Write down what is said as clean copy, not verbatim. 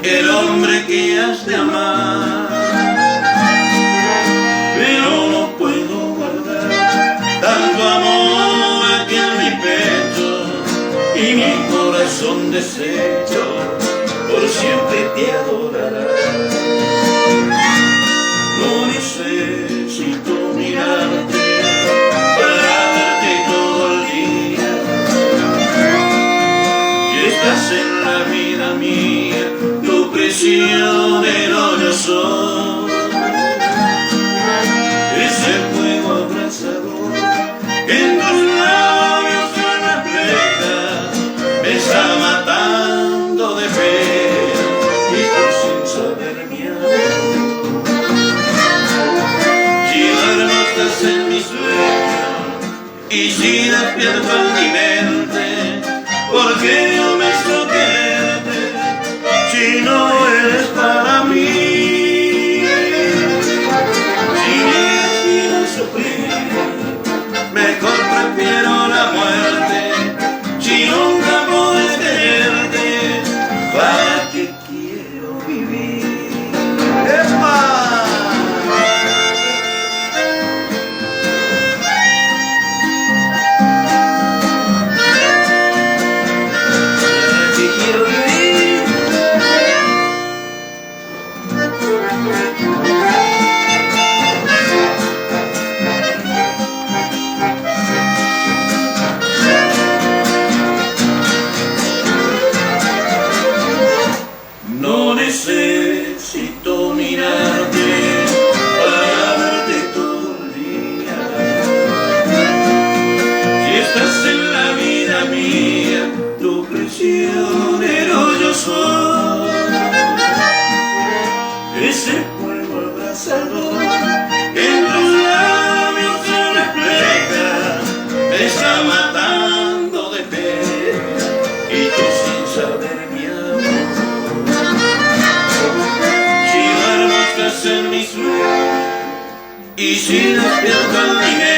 el hombre que has de amar, pero no puedo guardar tanto amor aquí en mi pecho, y mi corazón deshecho por siempre te adorará. No necesito mirarte para verte todo el día, y estás en la vida mía, tu prisionero yo soy. Ese fuego abrasador en tus labios se refleja, me está matando de pena y tú sin saber mi amor. Si duermo estás en mis sueños y si despierto en mi mente, porque yo me hizo quererte si no eres para mí. Si me quiero sufrir, mejor prefiero la muerte. Si nunca pude tenerte, ¿para qué quiero vivir? ¡Epa! ¿Para qué quiero vivir? No necesito mirarte para verte todo el día, si estás en la vida mía, tu prisionero yo soy. Ese fuego abrasador en tus labios se refleja, me está matando de pena y tú sin saber mi amor. Si duermo estás en mis sueños y si despierto en mi mente,